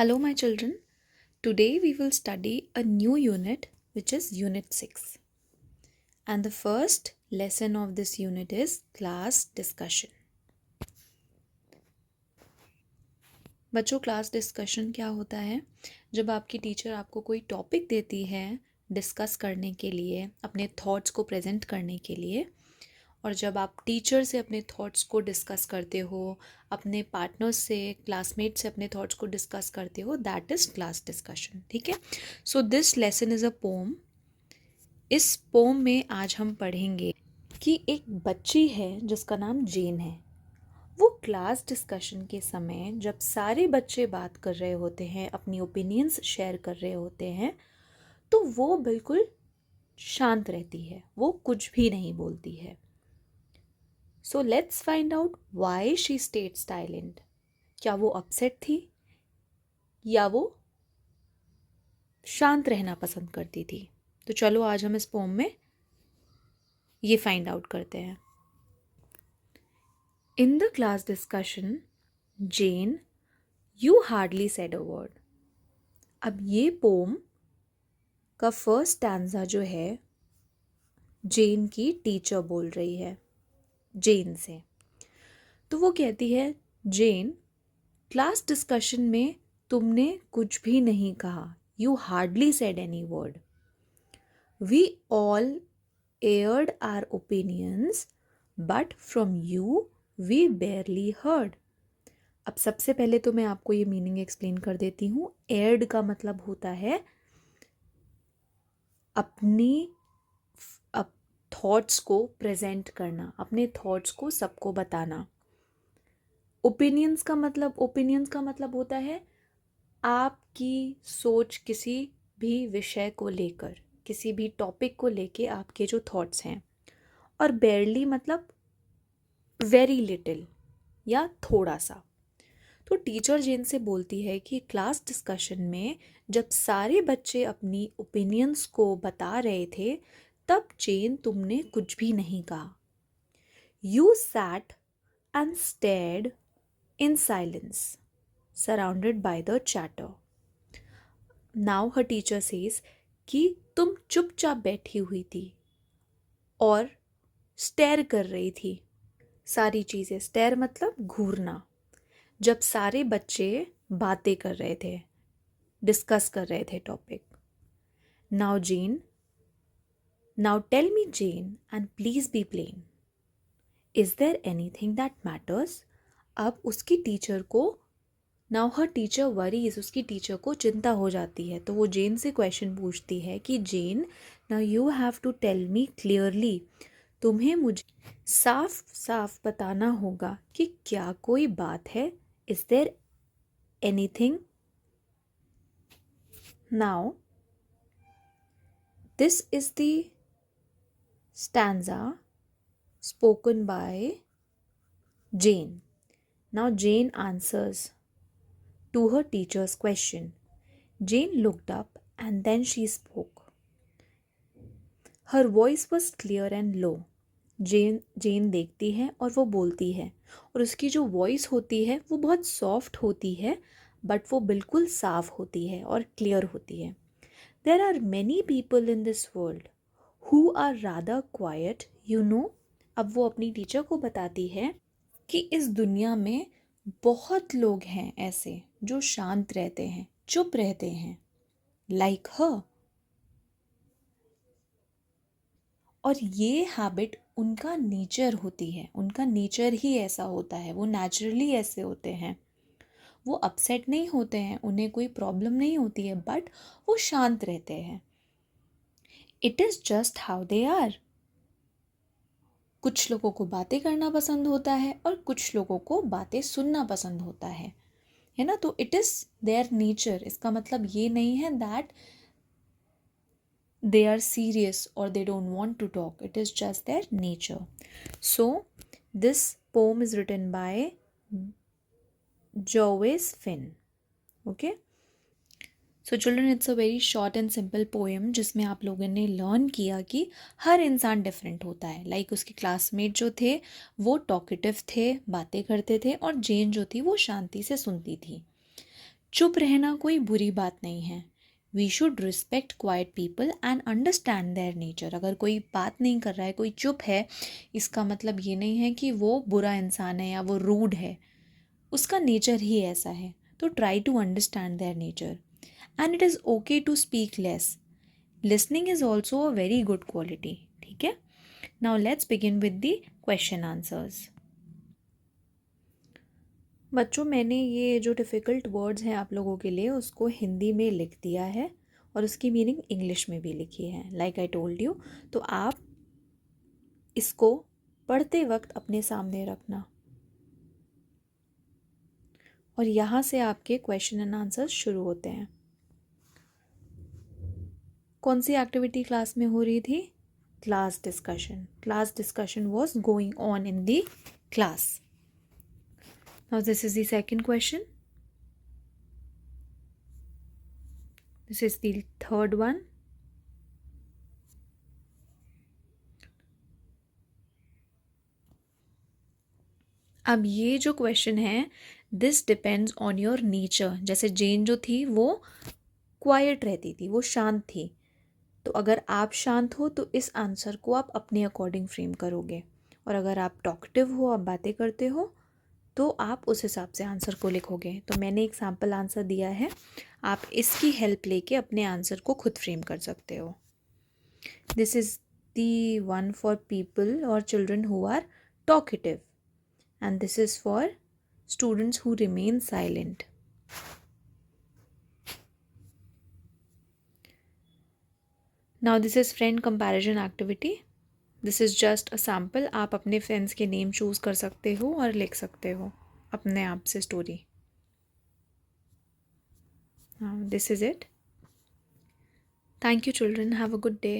Hello, my children. Today we will study a new unit which is Unit 6. And the first lesson of this unit is class discussion. बच्चों, class discussion क्या होता है? जब आपकी teacher आपको कोई topic देती है डिस्कस करने के लिए, अपने थॉट्स को प्रेजेंट करने के लिए, और जब आप टीचर से अपने थॉट्स को डिस्कस करते हो, अपने पार्टनर्स से, क्लासमेट से अपने थॉट्स को डिस्कस करते हो, दैट इज़ क्लास डिस्कशन. ठीक है. So this lesson is a poem. इस पोम में आज हम पढ़ेंगे कि एक बच्ची है जिसका नाम जेन है. वो क्लास डिस्कशन के समय जब सारे बच्चे बात कर रहे होते हैं, अपनी ओपिनियंस शेयर कर रहे होते हैं, तो वो बिल्कुल शांत रहती है, वो कुछ भी नहीं बोलती है. So let's find out why she stayed silent. क्या वो अपसेट थी या वो शांत रहना पसंद करती थी? तो चलो आज हम इस पोम में ये फाइंड आउट करते हैं. In the class discussion, Jane, you hardly said a word. अब ये पोम का फर्स्ट स्टैंजा जो है, जेन की टीचर बोल रही है जेन से. तो वो कहती है, जेन, क्लास डिस्कशन में तुमने कुछ भी नहीं कहा. You hardly said any word. We all aired our opinions, but from you we barely heard. अब सबसे पहले तो मैं आपको ये मीनिंग एक्सप्लेन कर देती हूँ. एयर्ड का मतलब होता है अपनी थॉट्स को प्रेजेंट करना, अपने थॉट्स को सबको बताना. ओपिनियंस का मतलब होता है आपकी सोच किसी भी विषय को लेकर, किसी भी टॉपिक को लेके आपके जो थॉट्स हैं. और बेयरली मतलब वेरी लिटिल या थोड़ा सा. तो टीचर जेन से बोलती है कि क्लास डिस्कशन में जब सारे बच्चे अपनी ओपिनियंस को बता रहे थे, तब जेन तुमने कुछ भी नहीं कहा. You sat and stared in silence surrounded by the chatter. Now her teacher says कि तुम चुपचाप बैठी हुई थी और स्टेयर कर रही थी सारी चीज़ें. स्टेयर मतलब घूरना. जब सारे बच्चे बातें कर रहे थे, डिस्कस कर रहे थे topic. Now Jane, now tell me Jane and please be plain. Is there anything that matters? अब उसकी टीचर को, नाउ हर टीचर वरीज, उसकी टीचर को चिंता हो जाती है. तो वो जेन से क्वेश्चन पूछती है कि Jane, now you have to tell me clearly. तुम्हें मुझे साफ साफ बताना होगा कि क्या कोई बात है. Is there anything? Now this is the stanza spoken by Jane. Now Jane answers to her teacher's question. Jane looked up and then she spoke. Her voice was clear and low. Jane देखती है और वो बोलती है, और उसकी जो voice होती है वो बहुत सॉफ्ट होती है, बट वो बिल्कुल साफ होती है और क्लियर होती है. There are many people in this world who are rather quiet, you know. अब वो अपनी टीचर को बताती है कि इस दुनिया में बहुत लोग हैं ऐसे जो शांत रहते हैं, चुप रहते हैं, लाइक हर. और ये हैबिट उनका नेचर होती है, उनका नेचर ही ऐसा होता है, वो नेचुरली ऐसे होते हैं. वो अपसेट नहीं होते हैं, उन्हें कोई प्रॉब्लम नहीं होती है, बट वो शांत रहते हैं. It is just how they are. कुछ लोगों को बातें करना पसंद होता है और कुछ लोगों को बातें सुनना पसंद होता है ना. तो इट इज़ देयर नेचर. इसका मतलब ये नहीं है that they are serious or they don't want to talk. It is just their nature. So this poem is written by Joyce Finn. Okay. So children, it's a very short and simple poem जिसमें आप लोगों ने learn किया कि हर इंसान different होता है. Like उसके क्लासमेट जो थे वो टॉकेटिव थे, बातें करते थे, और जेन जो थी वो शांति से सुनती थी. चुप रहना कोई बुरी बात नहीं है। We should respect quiet people and understand their nature. अगर कोई बात नहीं कर रहा है, कोई चुप है, इसका मतलब ये नहीं है कि वो बुरा इंसान है या वो रूड है, उसका नेचर ही ऐसा है। तो try to understand their nature and it is okay to speak less. Listening is also a very good quality. ठीक है, now let's begin with the question answers. बच्चों, मैंने ये जो डिफ़िकल्ट वर्ड्स हैं आप लोगों के लिए उसको हिंदी में लिख दिया है और उसकी मीनिंग इंग्लिश में भी लिखी है, लाइक आई टोल्ड यू। तो आप इसको पढ़ते वक्त अपने सामने रखना और यहाँ से आपके क्वेश्चन एंड आंसर्स शुरू होते हैं। कौन सी एक्टिविटी क्लास में हो रही थी? Class discussion. Class discussion was going on in the class. Now this is the second question. This is the third one. अब ये जो क्वेश्चन है, this depends on your nature. जैसे जेन जो थी वो क्वाइट रहती थी, वो शांत थी। तो अगर आप शांत हो तो इस आंसर को आप अपने अकॉर्डिंग फ्रेम करोगे, और अगर आप टॉकटिव हो, आप बातें करते हो, तो आप उस हिसाब से आंसर को लिखोगे। तो मैंने एक सैम्पल आंसर दिया है, आप इसकी हेल्प लेके अपने आंसर को खुद फ्रेम कर सकते हो। This is the one for people or children who are talkative, and this is for students who remain silent. Now this is friend comparison activity. This is just a sample. आप अपने friends के name choose कर सकते हो और लिख सकते हो अपने आप से story. Now this is it. Thank you children. Have a good day.